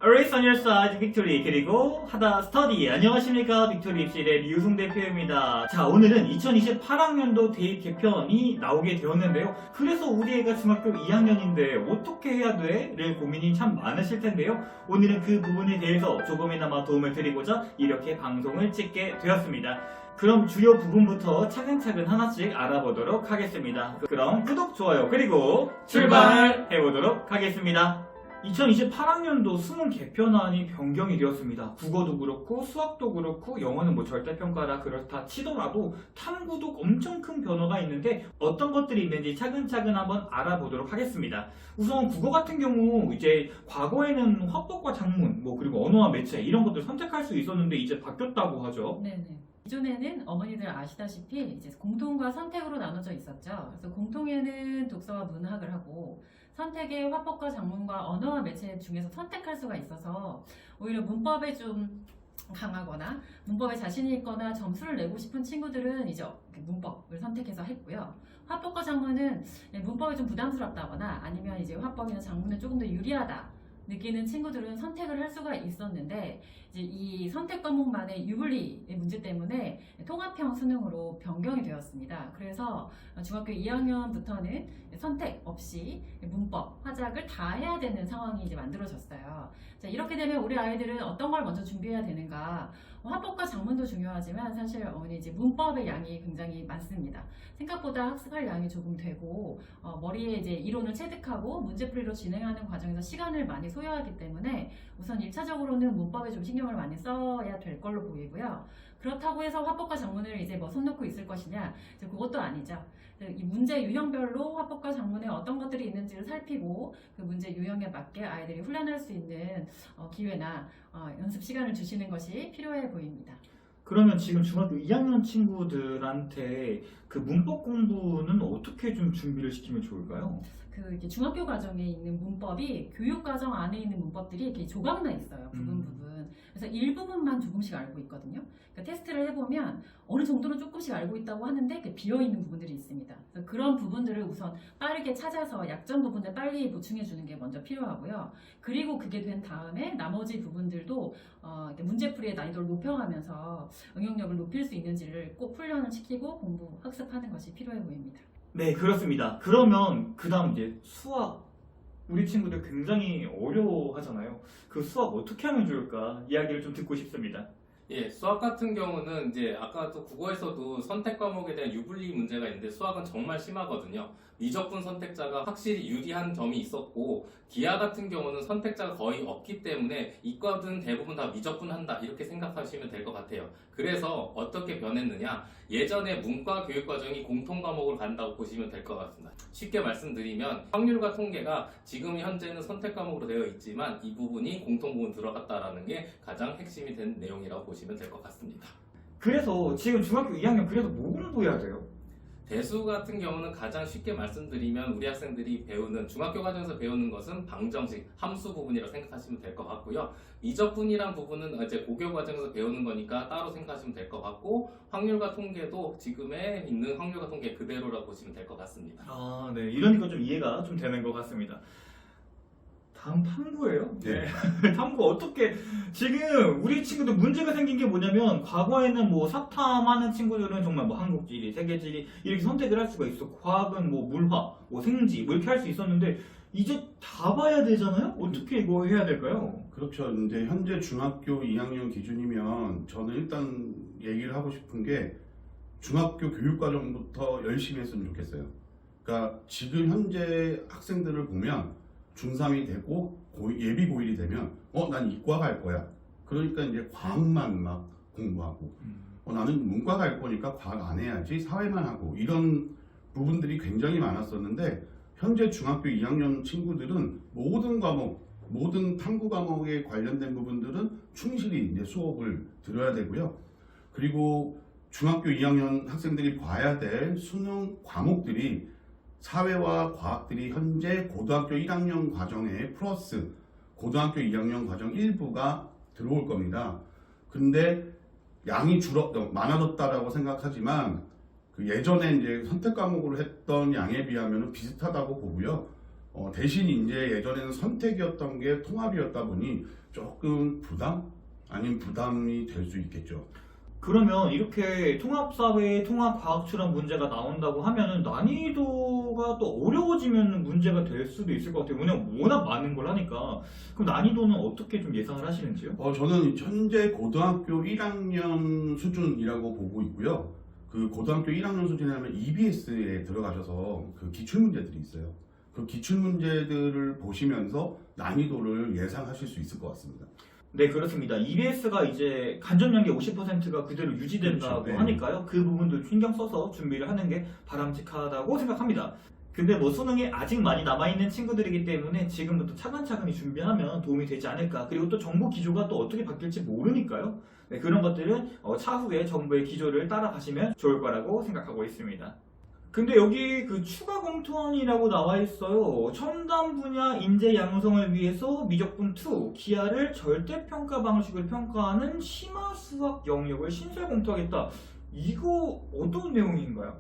Always on your side, 빅토리. 그리고 하다 스터디. 안녕하십니까, 빅토리 입실의 류승 대표입니다. 자, 오늘은 2028학년도 대입 개편이 나오게 되었는데요. 그래서 우리 애가 중학교 2학년인데 어떻게 해야 돼? 를 고민이 참 많으실 텐데요. 오늘은 그 부분에 대해서 조금이나마 도움을 드리고자 이렇게 방송을 찍게 되었습니다. 그럼 주요 부분부터 차근차근 하나씩 알아보도록 하겠습니다. 그럼 구독, 좋아요, 그리고 출발해보도록 하겠습니다. 2028학년도 수능 개편안이 변경이 되었습니다. 국어도 그렇고 수학도 그렇고 영어는 뭐 절대평가라 그렇다 치더라도 탐구도 엄청 큰 변화가 있는데 어떤 것들이 있는지 차근차근 한번 알아보도록 하겠습니다. 우선 국어 같은 경우 이제 과거에는 화법과 작문 뭐 그리고 언어와 매체 이런 것들 선택할 수 있었는데 이제 바뀌었다고 하죠. 네네. 기존에는 어머니들 아시다시피 이제 공통과 선택으로 나눠져 있었죠. 그래서 공통에는 독서와 문학을 하고 선택에 화법과 작문과 언어와 매체 중에서 선택할 수가 있어서 오히려 문법에 좀 강하거나 문법에 자신이 있거나 점수를 내고 싶은 친구들은 이제 문법을 선택해서 했고요. 화법과 작문은 문법이 좀 부담스럽다거나 아니면 이제 화법이나 작문은 조금 더 유리하다 느끼는 친구들은 선택을 할 수가 있었는데 이제 이 선택 과목만의 유불리의 문제 때문에 통합형 수능으로 변경이 되었습니다. 그래서 중학교 2학년부터는 선택 없이 문법, 화작을 다 해야 되는 상황이 이제 만들어졌어요. 자, 이렇게 되면 우리 아이들은 어떤 걸 먼저 준비해야 되는가? 화법과 작문도 중요하지만 사실 어머니 이제 문법의 양이 굉장히 많습니다. 생각보다 학습할 양이 조금 되고 머리에 이제 이론을 체득하고 문제풀이로 진행하는 과정에서 시간을 많이 소요하기 때문에 우선 1차적으로는 문법에 좀 신경을 많이 써야 될 걸로 보이고요. 그렇다고 해서 화법과 작문을 이제 뭐 손 놓고 있을 것이냐? 이제 그것도 아니죠. 이 문제 유형별로 화법과 작문에 어떤 것들이 있는지를 살피고 그 문제 유형에 맞게 아이들이 훈련할 수 있는 기회나 연습 시간을 주시는 것이 필요해 보입니다. 그러면 지금 중학교 2학년 친구들한테 그 문법 공부는 어떻게 좀 준비를 시키면 좋을까요? 이렇게 중학교 과정에 있는 문법이 교육 과정 안에 있는 문법들이 이렇게 조각나 있어요. 부분. 그래서 일부분만 조금씩 알고 있거든요. 그러니까 테스트를 해보면 어느 정도는 조금씩 알고 있다고 하는데 비어 있는 부분들이 있습니다. 그래서 그런 부분들을 우선 빠르게 찾아서 약점 부분을 빨리 보충해 주는 게 먼저 필요하고요. 그리고 그게 된 다음에 나머지 부분들도 문제풀이의 난이도를 높여가면서 응용력을 높일 수 있는지를 꼭 훈련을 시키고 공부, 학습하는 것이 필요해 보입니다. 네, 그렇습니다. 그러면 그 다음 이제 수학. 우리 친구들 굉장히 어려워하잖아요. 그 수학 어떻게 하면 좋을까? 이야기를 좀 듣고 싶습니다. 예, 수학 같은 경우는 이제 아까도 국어에서도 선택 과목에 대한 유불리 문제가 있는데 수학은 정말 심하거든요. 미적분 선택자가 확실히 유리한 점이 있었고 기하 같은 경우는 선택자가 거의 없기 때문에 이과든 대부분 다 미적분 한다 이렇게 생각하시면 될 것 같아요. 그래서 어떻게 변했느냐? 예전에 문과 교육 과정이 공통 과목을 간다고 보시면 될 것 같습니다. 쉽게 말씀드리면 확률과 통계가 지금 현재는 선택 과목으로 되어 있지만 이 부분이 공통 부분 들어갔다라는 게 가장 핵심이 된 내용이라고 보시면 될 것 같습니다. 그래서 지금 중학교 2학년 그래서 뭐 공부해야 돼요? 대수 같은 경우는 가장 쉽게 말씀드리면 우리 학생들이 배우는 중학교 과정에서 배우는 것은 방정식, 함수 부분이라고 생각하시면 될 것 같고요. 미적분이란 부분은 이제 고교 과정에서 배우는 거니까 따로 생각하시면 될 것 같고 확률과 통계도 지금에 있는 확률과 통계 그대로라고 보시면 될 것 같습니다. 아, 네. 이러니까 좀 이해가 좀 되는 것 같습니다. 다음 탐구예요? 네. 탐구 어떻게 지금 우리 친구들 문제가 생긴 게 뭐냐면 과거에는 뭐 사탐하는 친구들은 정말 뭐 한국지리, 세계지리 이렇게 선택을 할 수가 있었고 과학은 뭐 물화, 뭐 생지 뭐 이렇게 할 수 있었는데 이제 다 봐야 되잖아요? 어떻게 이거 해야 될까요? 그렇죠. 이제 현재 중학교 2학년 기준이면 저는 일단 얘기를 하고 싶은 게 중학교 교육과정부터 열심히 했으면 좋겠어요. 그러니까 지금 현재 학생들을 보면 중3이 되고 예비 고1이 되면 난 이과 갈 거야. 그러니까 이제 과학만 막 공부하고 나는 문과 갈 거니까 과학 안 해야지 사회만 하고 이런 부분들이 굉장히 많았었는데 현재 중학교 2학년 친구들은 모든 과목, 모든 탐구 과목에 관련된 부분들은 충실히 이제 수업을 들어야 되고요. 그리고 중학교 2학년 학생들이 봐야 될 수능 과목들이 사회와 과학들이 현재 고등학교 1학년 과정에 플러스 고등학교 2학년 과정 일부가 들어올 겁니다. 근데 양이 많아졌다라고 생각하지만 그 예전에 이제 선택 과목으로 했던 양에 비하면 비슷하다고 보고요. 대신 이제 예전에는 선택이었던 게 통합이었다 보니 조금 부담? 아니면 부담이 될 수 있겠죠. 그러면 이렇게 통합사회, 통합과학처럼 문제가 나온다고 하면은 난이도가 또 어려워지면 문제가 될 수도 있을 것 같아요. 왜냐면 워낙 많은 걸 하니까. 그럼 난이도는 어떻게 좀 예상을 하시는지요? 저는 현재 고등학교 1학년 수준이라고 보고 있고요. 그 고등학교 1학년 수준이라면 EBS에 들어가셔서 그 기출문제들이 있어요. 그 기출문제들을 보시면서 난이도를 예상하실 수 있을 것 같습니다. 네, 그렇습니다. EBS가 이제 간접연계 50%가 그대로 유지된다고 그렇죠. 네. 하니까요. 그 부분들 신경 써서 준비를 하는 게 바람직하다고 생각합니다. 근데 뭐 수능에 아직 많이 남아있는 친구들이기 때문에 지금부터 차근차근히 준비하면 도움이 되지 않을까. 그리고 또 정보 기조가 또 어떻게 바뀔지 모르니까요. 네, 그런 것들은 차후에 정부의 기조를 따라가시면 좋을 거라고 생각하고 있습니다. 근데 여기 그 추가 검토안이라고 나와 있어요. 첨단 분야 인재 양성을 위해서 미적분 2 기하를 절대평가 방식을 평가하는 심화 수학 영역을 신설 검토하겠다. 이거 어떤 내용인가요?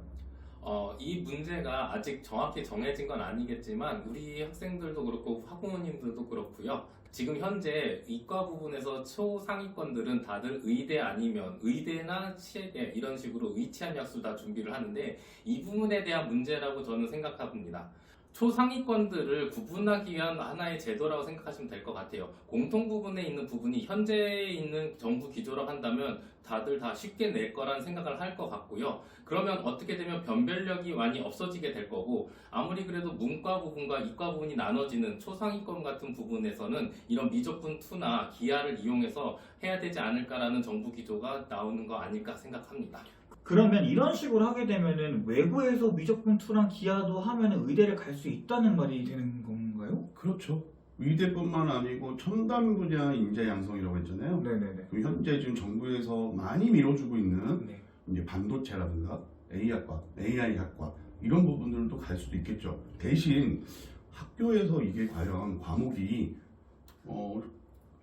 이 문제가 아직 정확히 정해진 건 아니겠지만 우리 학생들도 그렇고 학부모님들도 그렇고요. 지금 현재 이과 부분에서 초상위권들은 다들 의대 아니면 의대나 치대 이런 식으로 위치한 약수 다 준비를 하는데 이 부분에 대한 문제라고 저는 생각합니다. 초상위권들을 구분하기 위한 하나의 제도라고 생각하시면 될 것 같아요. 공통 부분에 있는 부분이 현재 있는 정부 기조라고 한다면 다들 다 쉽게 낼 거라는 생각을 할 것 같고요. 그러면 어떻게 되면 변별력이 많이 없어지게 될 거고 아무리 그래도 문과 부분과 이과 부분이 나눠지는 초상위권 같은 부분에서는 이런 미적분 2나 기하를 이용해서 해야 되지 않을까라는 정부 기조가 나오는 거 아닐까 생각합니다. 그러면 이런 식으로 하게 되면은 외부에서 미적분 2랑 기하도 하면은 의대를 갈 수 있다는 말이 되는 건가요? 그렇죠. 의대뿐만 아니고 첨단 분야 인재 양성이라고 했잖아요. 네네네. 그럼 현재 지금 정부에서 많이 밀어주고 있는 네. 이제 반도체라든가 A학과, AI학과 이런 부분들도 갈 수도 있겠죠. 대신 학교에서 이게 과연 과목이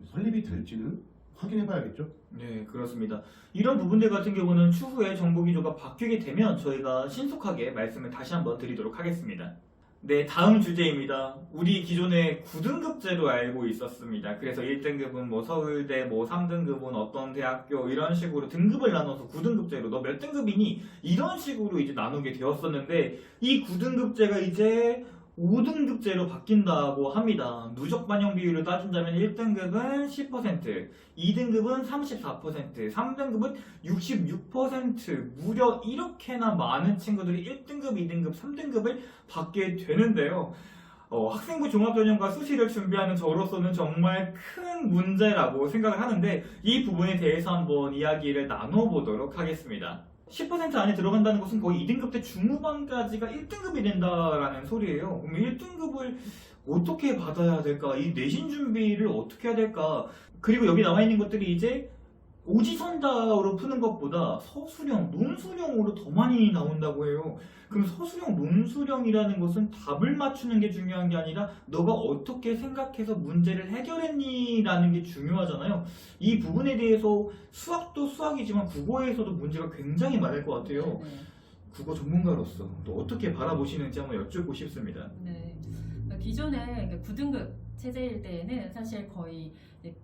설립이 될지는 확인해 봐야겠죠. 네, 그렇습니다. 이런 부분들 같은 경우는 추후에 정보 기조가 바뀌게 되면 저희가 신속하게 말씀을 다시 한번 드리도록 하겠습니다. 네, 다음 주제입니다. 우리 기존에 9등급제로 알고 있었습니다. 그래서 1등급은 뭐 서울대, 뭐 3등급은 어떤 대학교 이런 식으로 등급을 나눠서 9등급제로 너 몇 등급이니? 이런 식으로 이제 나누게 되었었는데 이 9등급제가 이제 5등급제로 바뀐다고 합니다. 누적 반영 비율을 따진다면 1등급은 10%, 2등급은 34%, 3등급은 66%, 무려 이렇게나 많은 친구들이 1등급, 2등급, 3등급을 받게 되는데요. 학생부 종합전형과 수시를 준비하는 저로서는 정말 큰 문제라고 생각을 하는데 이 부분에 대해서 한번 이야기를 나눠보도록 하겠습니다. 10% 안에 들어간다는 것은 거의 2등급 때 중후반까지가 1등급이 된다라는 소리예요. 그럼 1등급을 어떻게 받아야 될까? 이 내신 준비를 어떻게 해야 될까? 그리고 여기 나와 있는 것들이 이제 오지선다로 푸는 것보다 서술형, 논술형으로 더 많이 나온다고 해요. 그럼 서술형, 논술형이라는 것은 답을 맞추는 게 중요한 게 아니라 너가 어떻게 생각해서 문제를 해결했니라는 게 중요하잖아요. 이 부분에 대해서 수학도 수학이지만 국어에서도 문제가 굉장히 많을 것 같아요. 네. 국어 전문가로서 또 어떻게 바라보시는지 한번 여쭙고 싶습니다. 네. 기존에 9등급 체제일 때에는 사실 거의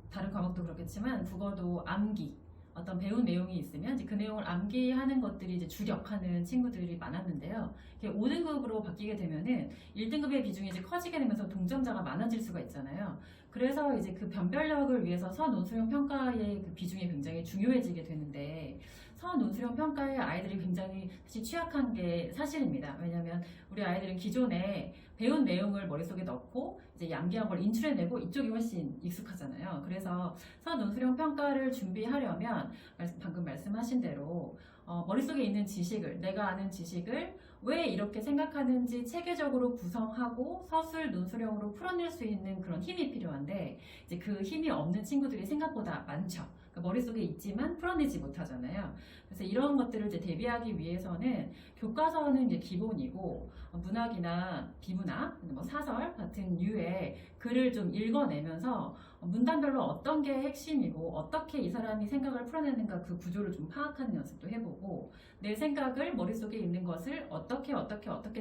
다른 과목도 그렇겠지만 국어도 암기 어떤 배운 내용이 있으면 이제 그 내용을 암기하는 것들이 이제 주력하는 친구들이 많았는데요. 5등급으로 바뀌게 되면은 1등급의 비중이 이제 커지게 되면서 동점자가 많아질 수가 있잖아요. 그래서 이제 그 변별력을 위해서 서논술형 평가의 그 비중이 굉장히 중요해지게 되는데 서논술형 평가에 아이들이 굉장히 사실 취약한 게 사실입니다. 왜냐하면 우리 아이들은 기존에 배운 내용을 머릿속에 넣고 이제 암기한 걸 인출해내고 이쪽이 훨씬 익숙하잖아요. 그래서 서논술형 평가를 준비하려면 방금 말씀하신 대로 머릿속에 있는 지식을, 내가 아는 지식을 왜 이렇게 생각하는지 체계적으로 구성하고 서술, 논술형으로 풀어낼 수 있는 그런 힘이 필요한데 이제 그 힘이 없는 친구들이 생각보다 많죠. 그러니까 머릿속에 있지만 풀어내지 못하잖아요. 그래서 이런 것들을 이제 대비하기 위해서는 교과서는 이제 기본이고 문학이나 비문학, 뭐 사설 같은 류의 글을 좀 읽어내면서 문단별로 어떤 게 핵심이고 어떻게 이 사람이 생각을 풀어내는가 그 구조를 좀 파악하는 연습도 해보고 내 생각을 머릿속에 있는 것을 어떻게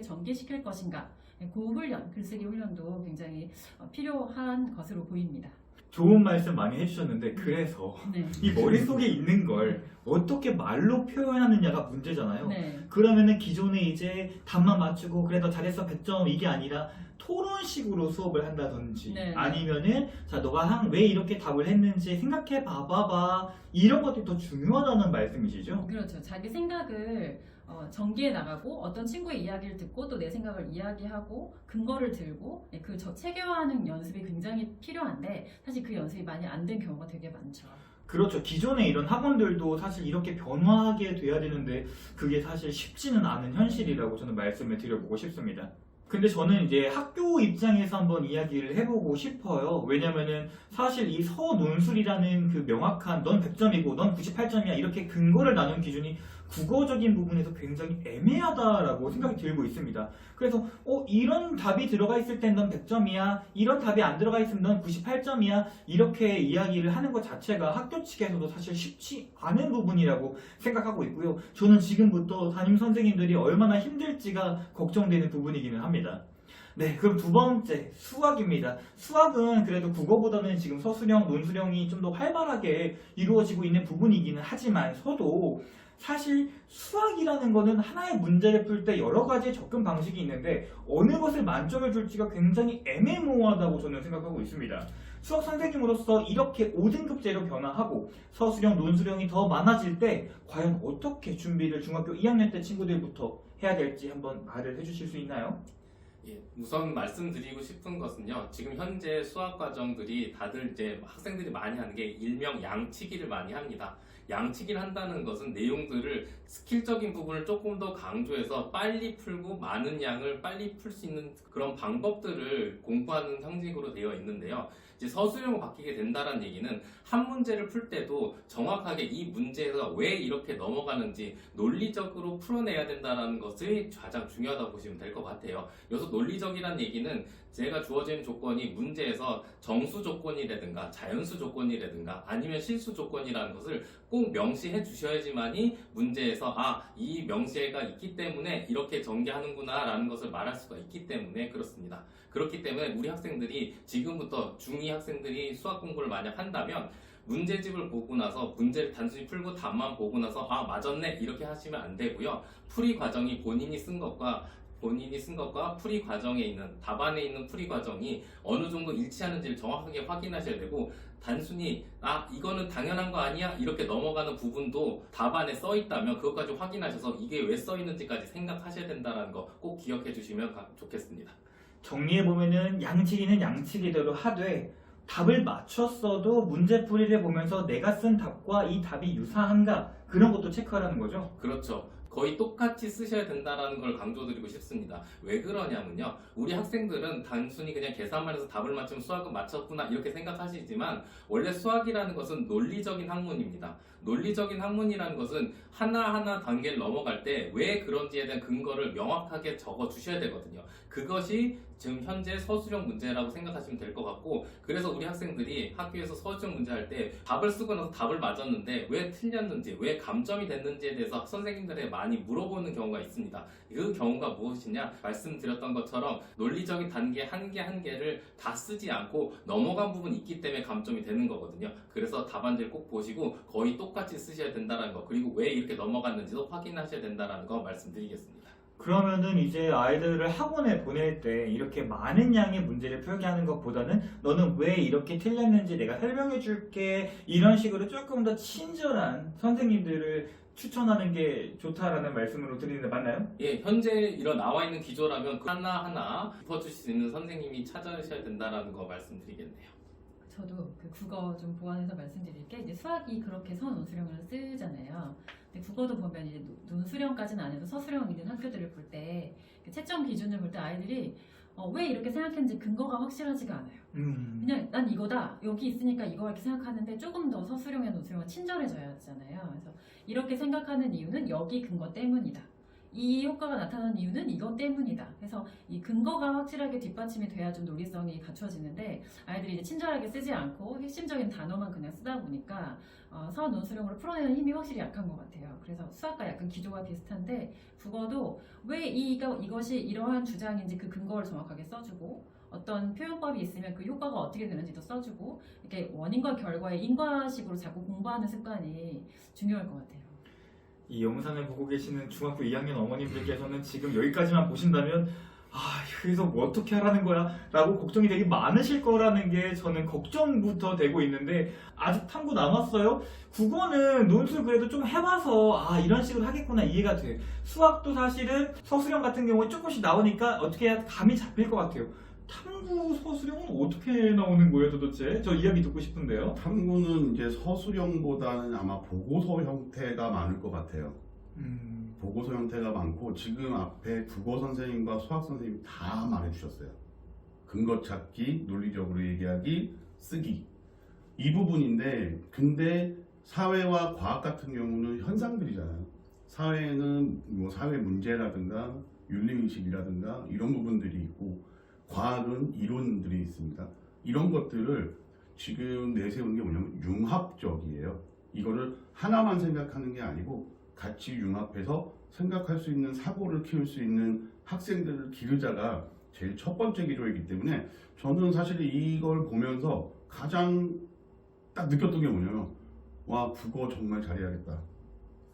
전개시킬 것인가 그 훈련, 글쓰기 훈련도 굉장히 필요한 것으로 보입니다. 좋은 말씀 많이 해주셨는데 그래서 네. 이 머릿속에 있는 걸 어떻게 말로 표현하느냐가 문제잖아요. 네. 그러면은 기존에 이제 답만 맞추고 그래도 잘했어 100점 이게 아니라 토론식으로 수업을 한다든지 네. 아니면은 자 너가 왜 이렇게 답을 했는지 생각해 봐봐봐 이런 것들이 더 중요하다는 말씀이시죠? 그렇죠. 자기 생각을 전개해 나가고 어떤 친구의 이야기를 듣고 또 내 생각을 이야기하고 근거를 들고 체계화하는 연습이 굉장히 필요한데 사실 그 연습이 많이 안 된 경우가 되게 많죠. 그렇죠. 기존에 이런 학원들도 사실 이렇게 변화하게 돼야 되는데 그게 사실 쉽지는 않은 현실이라고 저는 말씀을 드려보고 싶습니다. 근데 저는 이제 학교 입장에서 한번 이야기를 해보고 싶어요. 왜냐면은 사실 이 서논술이라는 그 명확한 넌 100점이고 넌 98점이야 이렇게 근거를 나눈 기준이 국어적인 부분에서 굉장히 애매하다라고 생각이 들고 있습니다. 그래서 이런 답이 들어가 있을 땐 넌 100점이야 이런 답이 안 들어가 있으면 넌 98점이야 이렇게 이야기를 하는 것 자체가 학교 측에서도 사실 쉽지 않은 부분이라고 생각하고 있고요. 저는 지금부터 담임 선생님들이 얼마나 힘들지가 걱정되는 부분이기는 합니다. 네, 그럼 두 번째 수학입니다. 수학은 그래도 국어보다는 지금 서술형, 논술형이 좀 더 활발하게 이루어지고 있는 부분이기는 하지만서도 사실 수학이라는 거는 하나의 문제를 풀 때 여러 가지 접근 방식이 있는데 어느 것을 만점을 줄지가 굉장히 애매모호하다고 저는 생각하고 있습니다. 수학 선생님으로서 이렇게 5등급제로 변화하고 서술형, 논술형이 더 많아질 때 과연 어떻게 준비를 중학교 2학년 때 친구들부터 해야 될지 한번 말을 해주실 수 있나요? 예, 우선 말씀드리고 싶은 것은요. 지금 현재 수학 과정들이 다들 이제 학생들이 많이 하는 게 일명 양치기를 많이 합니다. 양치기를 한다는 것은 내용들을 스킬적인 부분을 조금 더 강조해서 빨리 풀고 많은 양을 빨리 풀 수 있는 그런 방법들을 공부하는 형식으로 되어 있는데요. 이제 서술형으로 바뀌게 된다는 얘기는 한 문제를 풀 때도 정확하게 이 문제에서 왜 이렇게 넘어가는지 논리적으로 풀어내야 된다는 것이 가장 중요하다고 보시면 될 것 같아요. 여기서 논리적이라는 얘기는 제가 주어진 조건이 문제에서 정수 조건이라든가 자연수 조건이라든가 아니면 실수 조건이라는 것을 꼭 명시해 주셔야지만이 문제에서 이 명시가 있기 때문에 이렇게 전개하는구나 라는 것을 말할 수가 있기 때문에 그렇습니다. 그렇기 때문에 우리 학생들이 지금부터 중2 학생들이 수학 공부를 만약 한다면 문제집을 보고 나서 문제를 단순히 풀고 답만 보고 나서 맞았네 이렇게 하시면 안 되고요. 풀이 과정이 본인이 쓴 것과 풀이 과정에 있는 답안에 있는 풀이 과정이 어느 정도 일치하는지를 정확하게 확인하셔야 되고 단순히 이거는 당연한 거 아니야 이렇게 넘어가는 부분도 답안에 써 있다면 그것까지 확인하셔서 이게 왜 써 있는지까지 생각하셔야 된다는 거 꼭 기억해 주시면 좋겠습니다. 정리해보면은 양치기는 양치기대로 하되 답을 맞췄어도 문제풀이를 보면서 내가 쓴 답과 이 답이 유사한가 그런 것도 체크하라는 거죠? 그렇죠. 거의 똑같이 쓰셔야 된다는 걸 강조드리고 싶습니다. 왜 그러냐면요. 우리 학생들은 단순히 그냥 계산만 해서 답을 맞추면 수학은 맞췄구나 이렇게 생각하시지만 원래 수학이라는 것은 논리적인 학문입니다. 논리적인 학문이라는 것은 하나하나 단계를 넘어갈 때 왜 그런지에 대한 근거를 명확하게 적어 주셔야 되거든요. 그것이 지금 현재 서술형 문제라고 생각하시면 될 것 같고 그래서 우리 학생들이 학교에서 서술형 문제 할 때 답을 쓰고 나서 답을 맞았는데 왜 틀렸는지 왜 감점이 됐는지에 대해서 선생님들에게 많이 물어보는 경우가 있습니다. 그 경우가 무엇이냐 말씀드렸던 것처럼 논리적인 단계 한 개 한 개를 다 쓰지 않고 넘어간 부분이 있기 때문에 감점이 되는 거거든요. 그래서 답안지를 꼭 보시고 거의 똑같이 쓰셔야 된다는 거 그리고 왜 이렇게 넘어갔는지도 확인하셔야 된다는 거 말씀드리겠습니다. 그러면은 이제 아이들을 학원에 보낼 때 이렇게 많은 양의 문제를 풀게하는 것보다는 너는 왜 이렇게 틀렸는지 내가 설명해 줄게 이런 식으로 조금 더 친절한 선생님들을 추천하는 게 좋다라는 말씀으로 드리는데 맞나요? 예, 현재 나와 있는 기조라면 하나하나 짚어주실 수 있는 선생님이 찾아셔야 된다는 거 말씀드리겠네요. 저도 그 국어 좀 보완해서 말씀드릴 게 이제 수학이 그렇게 서논술형을 쓰잖아요. 근데 국어도 보면 이제 논술형까지는 안 해도 서술형 있는 학교들을 볼 때 채점 기준을 볼 때 아이들이 왜 이렇게 생각했는지 근거가 확실하지가 않아요. 그냥 난 이거다 여기 있으니까 이거 이렇게 생각하는데 조금 더 서술형의 논술형은 친절해져야 하잖아요. 그래서 이렇게 생각하는 이유는 여기 근거 때문이다. 이 효과가 나타나는 이유는 이것 때문이다. 그래서 이 근거가 확실하게 뒷받침이 돼야 좀 논리성이 갖추어지는데 아이들이 이제 친절하게 쓰지 않고 핵심적인 단어만 그냥 쓰다 보니까 사원 논술형으로 풀어내는 힘이 확실히 약한 것 같아요. 그래서 수학과 약간 기조가 비슷한데 국어도 왜 이것이 이러한 주장인지 그 근거를 정확하게 써주고 어떤 표현법이 있으면 그 효과가 어떻게 되는지도 써주고 이렇게 원인과 결과의 인과식으로 자꾸 공부하는 습관이 중요할 것 같아요. 이 영상을 보고 계시는 중학교 2학년 어머님들께서는 지금 여기까지만 보신다면 여기서 뭐 어떻게 하라는 거야? 라고 걱정이 되게 많으실 거라는 게 저는 걱정부터 되고 있는데 아직 탐구 남았어요? 국어는 논술 그래도 좀 해봐서 이런 식으로 하겠구나 이해가 돼. 수학도 사실은 서술형 같은 경우에 조금씩 나오니까 어떻게 해야 감이 잡힐 것 같아요. 탐구 서술형은 어떻게 나오는 거예요 도대체? 저 이야기 듣고 싶은데요. 탐구는 이제 서술형보다는 아마 보고서 형태가 많을 것 같아요. 보고서 형태가 많고 지금 앞에 국어 선생님과 수학 선생님이 다 말해주셨어요. 근거 찾기, 논리적으로 얘기하기, 쓰기 이 부분인데 근데 사회와 과학 같은 경우는 현상들이잖아요. 사회는 뭐 사회 문제라든가 윤리의식이라든가 이런 부분들이 있고 과학은 이론들이 있습니다. 이런 것들을 지금 내세우는 게 뭐냐면 융합적이에요. 이거를 하나만 생각하는 게 아니고 같이 융합해서 생각할 수 있는 사고를 키울 수 있는 학생들을 기르자가 제일 첫 번째 기조이기 때문에 저는 사실 이걸 보면서 가장 딱 느꼈던 게 뭐냐면 와 국어 정말 잘해야겠다.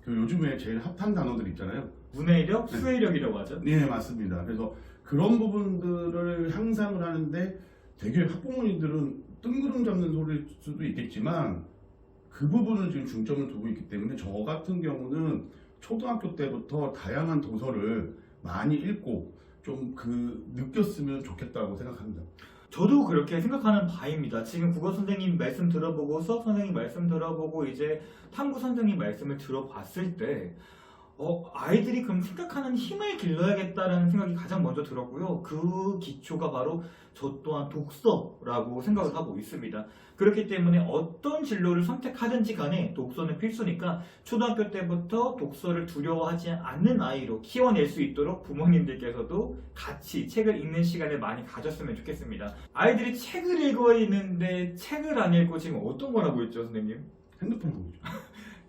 그 요즘에 제일 핫한 단어들 있잖아요. 문해력, 수해력이라고 하죠. 네 맞습니다. 그래서 그런 부분들을 향상을 하는데 되게 학부모님들은 뜬구름 잡는 소리일 수도 있겠지만 그 부분을 지금 중점을 두고 있기 때문에 저 같은 경우는 초등학교 때부터 다양한 도서를 많이 읽고 좀 느꼈으면 좋겠다고 생각합니다. 저도 그렇게 생각하는 바입니다. 지금 국어 선생님 말씀 들어보고 수학 선생님 말씀 들어보고 이제 탐구 선생님 말씀을 들어봤을 때 아이들이 그럼 생각하는 힘을 길러야겠다라는 생각이 가장 먼저 들었고요. 그 기초가 바로 저 또한 독서라고 생각을 하고 있습니다. 그렇기 때문에 어떤 진로를 선택하든지 간에 독서는 필수니까 초등학교 때부터 독서를 두려워하지 않는 아이로 키워낼 수 있도록 부모님들께서도 같이 책을 읽는 시간을 많이 가졌으면 좋겠습니다. 아이들이 책을 읽어야 있는데 책을 안 읽고 지금 어떤 걸 하고 있죠, 선생님? 핸드폰 보고 있죠.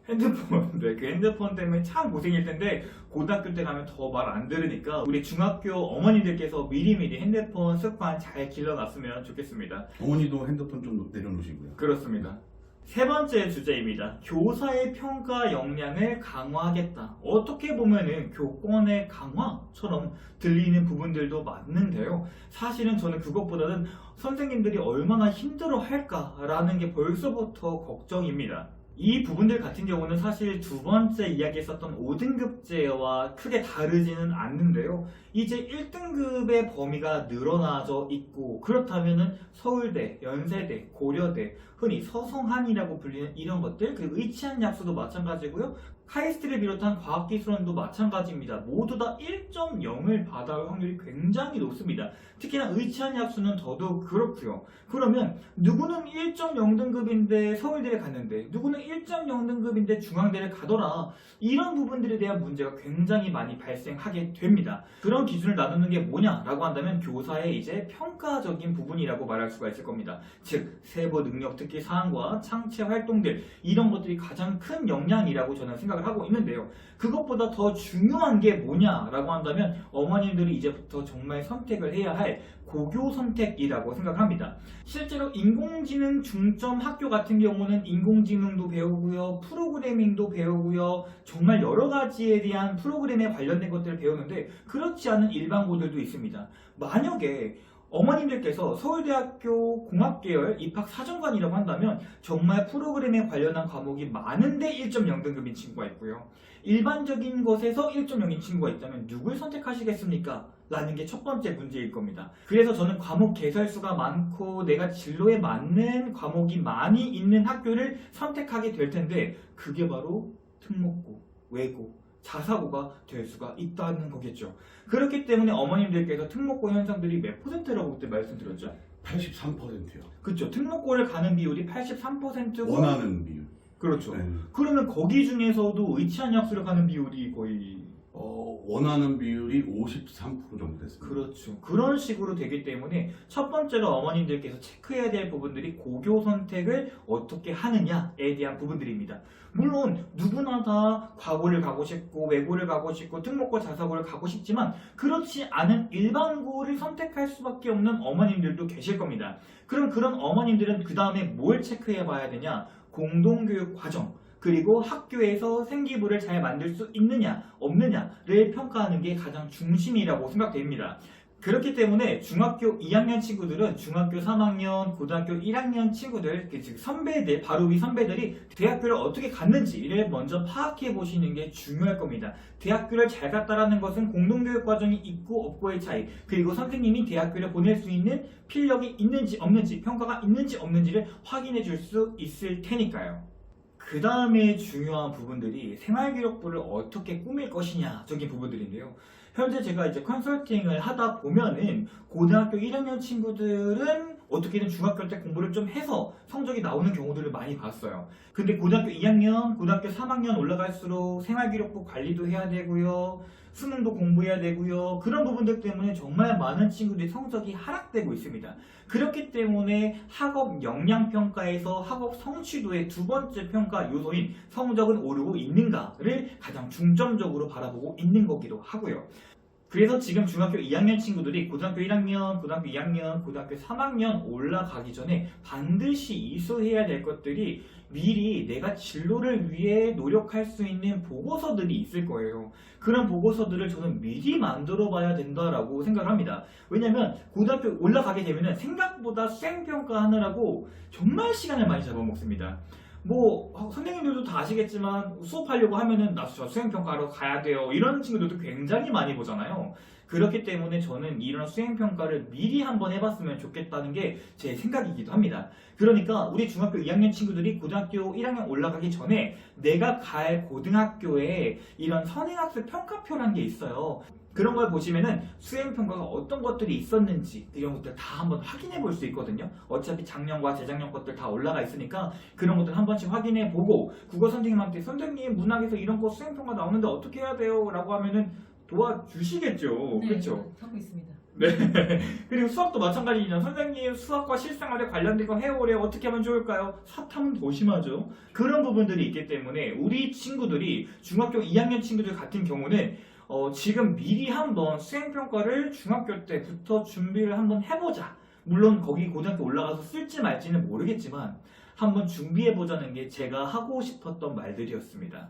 핸드폰, 네, 그 핸드폰 때문에 참 고생일 텐데 고등학교 때 가면 더 말 안 들으니까 우리 중학교 어머니들께서 미리미리 핸드폰 습관 잘 길러놨으면 좋겠습니다. 어머니도 핸드폰 좀 내려놓으시고요. 그렇습니다. 세 번째 주제입니다. 교사의 평가 역량을 강화하겠다. 어떻게 보면은 교권의 강화처럼 들리는 부분들도 맞는데요. 사실은 저는 그것보다는 선생님들이 얼마나 힘들어 할까라는 게 벌써부터 걱정입니다. 이 부분들 같은 경우는 사실 두 번째 이야기했었던 5등급제와 크게 다르지는 않는데요. 이제 1등급의 범위가 늘어나져 있고 그렇다면은 서울대, 연세대, 고려대, 흔히 서성한이라고 불리는 이런 것들, 그리고 의치한약수도 마찬가지고요. 카이스트를 비롯한 과학기술원도 마찬가지입니다. 모두 다 1.0을 받아올 확률이 굉장히 높습니다. 특히나 의치한약수는 더더욱 그렇고요. 그러면 누구는 1.0등급인데 서울대를 갔는데 누구는 1.0등급인데 중앙대를 가더라. 이런 부분들에 대한 문제가 굉장히 많이 발생하게 됩니다. 그런 기준을 나누는 게 뭐냐라고 한다면 교사의 이제 평가적인 부분이라고 말할 수가 있을 겁니다. 즉 세부 능력 특기 사항과 창체 활동들 이런 것들이 가장 큰 역량이라고 저는 생각을 하고 있는데요. 그것보다 더 중요한 게 뭐냐라고 한다면 어머님들이 이제부터 정말 선택을 해야 할 고교 선택이라고 생각합니다. 실제로 인공지능 중점 학교 같은 경우는 인공지능도 배우고요, 프로그래밍도 배우고요, 정말 여러 가지에 대한 프로그램에 관련된 것들을 배우는데 그렇지 않은 일반고들도 있습니다. 만약에 어머님들께서 서울대학교 공학계열 입학사정관이라고 한다면 정말 프로그램에 관련한 과목이 많은데 1.0등급인 친구가 있고요. 일반적인 것에서 1.0인 친구가 있다면 누굴 선택하시겠습니까? 라는 게 첫 번째 문제일 겁니다. 그래서 저는 과목 개설수가 많고 내가 진로에 맞는 과목이 많이 있는 학교를 선택하게 될 텐데 그게 바로 특목고, 외고, 자사고가 될 수가 있다는 거겠죠. 그렇기 때문에 어머님들께서 특목고 현상들이 몇 %라고 그때 말씀드렸죠? 83%요. 그렇죠. 특목고를 가는 비율이 83%고 원하는 비율. 그렇죠. 네. 그러면 거기 중에서도 의치한약수를 가는 비율이 거의 원하는 비율이 53% 정도 됐습니다. 그렇죠. 그런 식으로 되기 때문에 첫 번째로 어머님들께서 체크해야 될 부분들이 고교 선택을 어떻게 하느냐에 대한 부분들입니다. 물론 누구나 다 과고를 가고 싶고 외고를 가고 싶고 특목고 자사고를 가고 싶지만 그렇지 않은 일반고를 선택할 수밖에 없는 어머님들도 계실 겁니다. 그럼 그런 어머님들은 그 다음에 뭘 체크해 봐야 되냐? 공동교육 과정 그리고 학교에서 생기부를 잘 만들 수 있느냐 없느냐를 평가하는 게 가장 중심이라고 생각됩니다. 그렇기 때문에 중학교 2학년 친구들은 중학교 3학년, 고등학교 1학년 친구들, 즉 선배들, 바로 위 선배들이 대학교를 어떻게 갔는지를 먼저 파악해 보시는 게 중요할 겁니다. 대학교를 잘 갔다라는 것은 공동교육 과정이 있고 없고의 차이, 그리고 선생님이 대학교를 보낼 수 있는 필력이 있는지 없는지, 평가가 있는지 없는지를 확인해 줄 수 있을 테니까요. 그 다음에 중요한 부분들이 생활기록부를 어떻게 꾸밀 것이냐 적인 부분들인데요. 현재 제가 이제 컨설팅을 하다 보면은 고등학교 1학년 친구들은 어떻게든 중학교 때 공부를 좀 해서 성적이 나오는 경우들을 많이 봤어요. 근데 고등학교 2학년, 고등학교 3학년 올라갈수록 생활기록부 관리도 해야 되고요. 수능도 공부해야 되고요. 그런 부분들 때문에 정말 많은 친구들이 성적이 하락되고 있습니다. 그렇기 때문에 학업 역량평가에서 학업 성취도의 두 번째 평가 요소인 성적은 오르고 있는가를 가장 중점적으로 바라보고 있는 거기도 하고요. 그래서 지금 중학교 2학년 친구들이 고등학교 1학년, 고등학교 2학년, 고등학교 3학년 올라가기 전에 반드시 이수해야 될 것들이 미리 내가 진로를 위해 노력할 수 있는 보고서들이 있을 거예요. 그런 보고서들을 저는 미리 만들어 봐야 된다라고 생각을 합니다. 왜냐면 고등학교 올라가게 되면 생각보다 수행평가 하느라고 정말 시간을 많이 잡아먹습니다. 선생님들도 다 아시겠지만 수업하려고 하면은 나 수행평가하러 가야 돼요. 이런 친구들도 굉장히 많이 보잖아요. 그렇기 때문에 저는 이런 수행평가를 미리 한번 해봤으면 좋겠다는 게 제 생각이기도 합니다. 그러니까 우리 중학교 2학년 친구들이 고등학교 1학년 올라가기 전에 내가 갈 고등학교에 이런 선행학습 평가표라는 게 있어요. 그런 걸 보시면은 수행평가가 어떤 것들이 있었는지 이런 것들 다 한번 확인해 볼 수 있거든요. 어차피 작년과 재작년 것들 다 올라가 있으니까 그런 것들 한 번씩 확인해 보고 국어 선생님한테 선생님 문학에서 이런 거 수행평가 나오는데 어떻게 해야 돼요? 라고 하면은 도와주시겠죠. 네, 그렇죠? 하고 있습니다. 네. 그리고 수학도 마찬가지죠. 선생님 수학과 실생활에 관련된 거 해오래요. 어떻게 하면 좋을까요? 사탐은 더 심하죠. 그런 부분들이 있기 때문에 우리 친구들이 중학교 2학년 친구들 같은 경우는 지금 미리 한번 수행평가를 중학교 때부터 준비를 한번 해보자. 물론 거기 고등학교 올라가서 쓸지 말지는 모르겠지만 한번 준비해보자는 게 제가 하고 싶었던 말들이었습니다.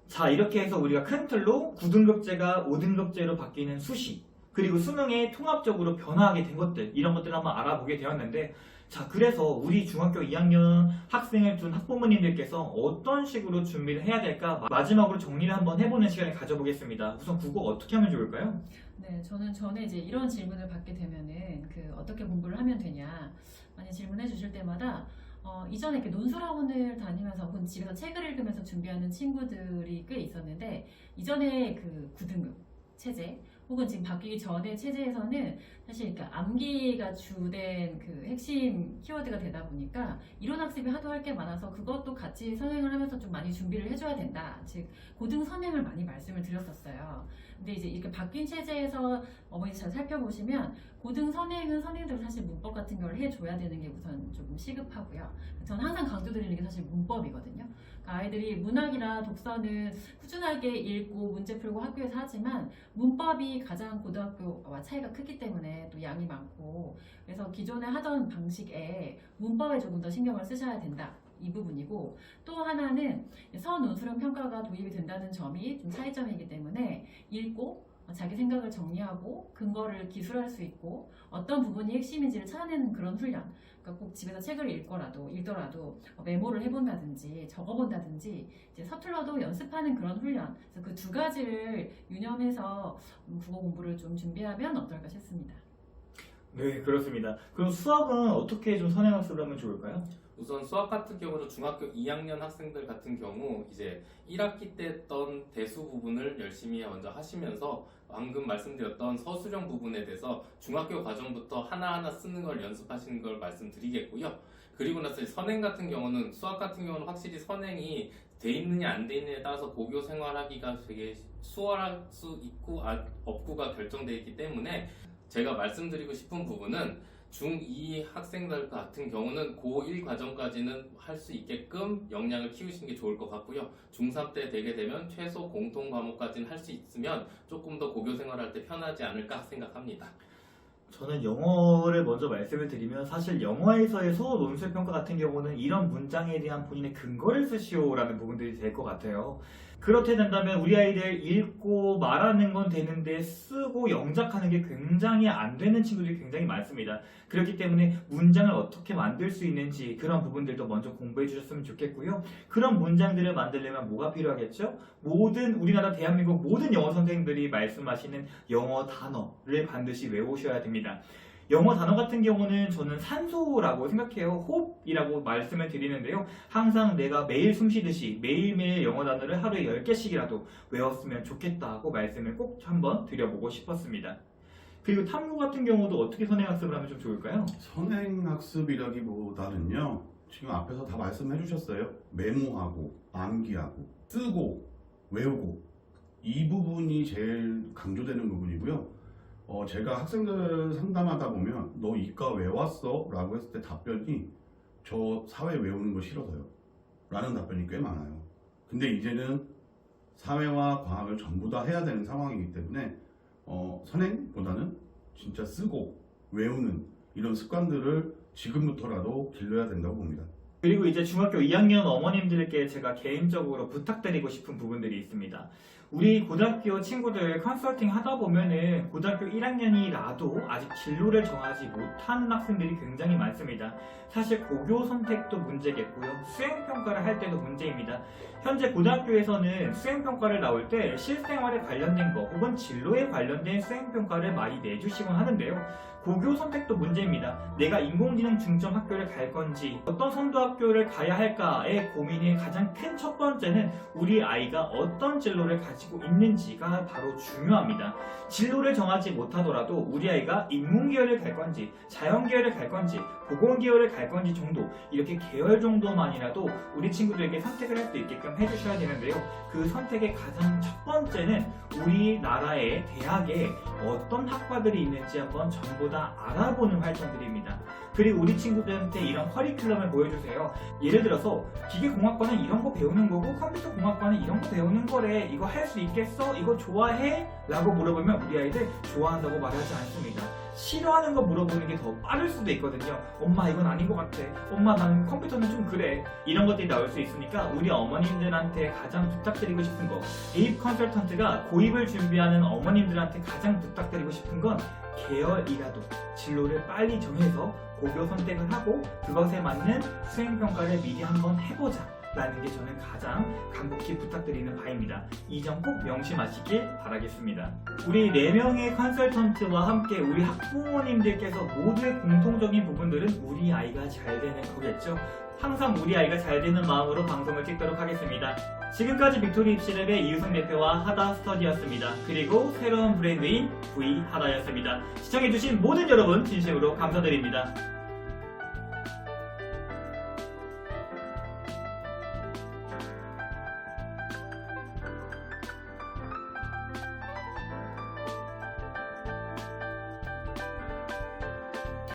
자, 이렇게 해서 우리가 큰 틀로 9등급제가 5등급제로 바뀌는 수시 그리고 수능에 통합적으로 변화하게 된 것들 이런 것들을 한번 알아보게 되었는데 자, 그래서 우리 중학교 2학년 학생을 둔 학부모님들께서 어떤 식으로 준비를 해야 될까 마지막으로 정리를 한번 해보는 시간을 가져보겠습니다. 우선 국어 어떻게 하면 좋을까요? 네, 저는 전에 이제 이런 질문을 받게 되면은 어떻게 공부를 하면 되냐 많이 질문해 주실 때마다 이전에 이렇게 논술학원을 다니면서 혹은 집에서 책을 읽으면서 준비하는 친구들이 꽤 있었는데 이전에 9등급 체제 혹은 지금 바뀌기 전의 체제에서는 사실 암기가 주된 핵심 키워드가 되다 보니까 이론학습이 하도 할 게 많아서 그것도 같이 선행을 하면서 좀 많이 준비를 해줘야 된다. 즉 고등 선행을 많이 말씀을 드렸었어요. 근데 이제 이렇게 바뀐 체제에서 어머니 잘 살펴보시면 고등 선행은 선생님들 사실 문법 같은 걸 해줘야 되는 게 우선 조금 시급하고요. 저는 항상 강조드리는 게 사실 문법이거든요. 그러니까 아이들이 문학이나 독서는 꾸준하게 읽고 문제 풀고 학교에서 하지만 문법이 가장 고등학교와 차이가 크기 때문에 또 양이 많고 그래서 기존에 하던 방식에 문법에 조금 더 신경을 쓰셔야 된다. 이 부분이고 또 하나는 서논술형 평가가 도입이 된다는 점이 좀 차이점이기 때문에 읽고 자기 생각을 정리하고 근거를 기술할 수 있고 어떤 부분이 핵심인지를 찾아내는 그런 훈련 그러니까 꼭 집에서 책을 읽더라도 메모를 해본다든지 적어본다든지 이제 서툴러도 연습하는 그런 훈련 그래서 그 두 가지를 유념해서 국어 공부를 좀 준비하면 어떨까 싶습니다. 네, 그렇습니다. 그럼 수학은 어떻게 좀 선행학습을 하면 좋을까요? 우선 수학 같은 경우는 중학교 2학년 학생들 같은 경우 이제 1학기 때 했던 대수 부분을 열심히 먼저 하시면서 방금 말씀드렸던 서술형 부분에 대해서 중학교 과정부터 하나하나 쓰는 걸 연습하시는 걸 말씀드리겠고요. 그리고 나서 선행 같은 경우는 수학 같은 경우는 확실히 선행이 돼 있느냐 안 돼 있느냐에 따라서 고교 생활하기가 되게 수월할 수 있고 없고가 결정되어 있기 때문에 제가 말씀드리고 싶은 부분은 중2 학생들 같은 경우는 고1 과정까지는 할 수 있게끔 역량을 키우시는 게 좋을 것 같고요. 중3 때 되게 되면 최소 공통 과목까지는 할 수 있으면 조금 더 고교 생활할 때 편하지 않을까 생각합니다. 저는 영어를 먼저 말씀을 드리면 사실 영어에서의 수어 논술 평가 같은 경우는 이런 문장에 대한 본인의 근거를 쓰시오라는 부분들이 될 것 같아요. 그렇게 된다면 우리 아이들 읽고 말하는 건 되는데 쓰고 영작하는 게 굉장히 안 되는 친구들이 굉장히 많습니다. 그렇기 때문에 문장을 어떻게 만들 수 있는지 그런 부분들도 먼저 공부해 주셨으면 좋겠고요. 그런 문장들을 만들려면 뭐가 필요하겠죠? 우리나라 대한민국 모든 영어 선생님들이 말씀하시는 영어 단어를 반드시 외우셔야 됩니다. 영어 단어 같은 경우는 저는 산소라고 생각해요. 호흡이라고 말씀을 드리는데요. 항상 내가 매일 숨쉬듯이 매일매일 영어 단어를 하루에 10개씩이라도 외웠으면 좋겠다고 말씀을 꼭 한번 드려보고 싶었습니다. 그리고 탐구 같은 경우도 어떻게 선행학습을 하면 좀 좋을까요? 선행학습이라기보다는요, 지금 앞에서 다 말씀해 주셨어요. 메모하고 암기하고 쓰고 외우고 이 부분이 제일 강조되는 부분이고요. 제가 학생들 상담하다 보면 너 이과 왜 왔어? 라고 했을 때 답변이 저 사회 외우는 거 싫어서요 라는 답변이 꽤 많아요. 근데 이제는 사회와 과학을 전부 다 해야 되는 상황이기 때문에 선행보다는 진짜 쓰고 외우는 이런 습관들을 지금부터라도 길러야 된다고 봅니다. 그리고 이제 중학교 2학년 어머님들께 제가 개인적으로 부탁드리고 싶은 부분들이 있습니다. 우리 고등학교 친구들 컨설팅 하다 보면은 고등학교 1학년이라도 아직 진로를 정하지 못하는 학생들이 굉장히 많습니다. 사실 고교 선택도 문제겠고요. 수행평가를 할 때도 문제입니다. 현재 고등학교에서는 수행평가를 나올 때 실생활에 관련된 거 혹은 진로에 관련된 수행평가를 많이 내주시곤 하는데요. 고교 선택도 문제입니다. 내가 인공지능 중점 학교를 갈 건지 어떤 선도 학교를 가야 할까의 고민의 가장 큰 첫 번째는 우리 아이가 어떤 진로를 가지고 있는지가 바로 중요합니다. 진로를 정하지 못하더라도 우리 아이가 인문계열을 갈 건지 자연계열을 갈 건지 보건계열을 갈 건지 정도 이렇게 계열 정도만이라도 우리 친구들에게 선택을 할 수 있게끔 해주셔야 되는데요. 그 선택의 가장 첫 번째는 우리나라의 대학에 어떤 학과들이 있는지 한번 전부 다 알아보는 활동들입니다. 그리고 우리 친구들한테 이런 커리큘럼을 보여주세요. 예를 들어서 기계공학과는 이런 거 배우는 거고 컴퓨터공학과는 이런 거 배우는 거래. 이거 할 수 있겠어? 이거 좋아해? 라고 물어보면 우리 아이들 좋아한다고 말하지 않습니다. 싫어하는 거 물어보는 게 더 빠를 수도 있거든요. 엄마 이건 아닌 것 같아. 엄마 나는 컴퓨터는 좀 그래. 이런 것들이 나올 수 있으니까 우리 어머님들한테 가장 부탁드리고 싶은 거, 대입 컨설턴트가 고입을 준비하는 어머님들한테 가장 부탁드리고 싶은 건 계열이라도 진로를 빨리 정해서 고교 선택을 하고 그것에 맞는 수행평가를 미리 한번 해보자 라는 게 저는 가장 간곡히 부탁드리는 바입니다. 이 점 꼭 명심하시길 바라겠습니다. 우리 4명의 컨설턴트와 함께 우리 학부모님들께서 모두의 공통적인 부분들은 우리 아이가 잘 되는 거겠죠. 항상 우리 아이가 잘 되는 마음으로 방송을 찍도록 하겠습니다. 지금까지 빅토리 입시랩의 이유승 대표와 하다 스터디였습니다. 그리고 새로운 브랜드인 V 하다였습니다. 시청해주신 모든 여러분 진심으로 감사드립니다.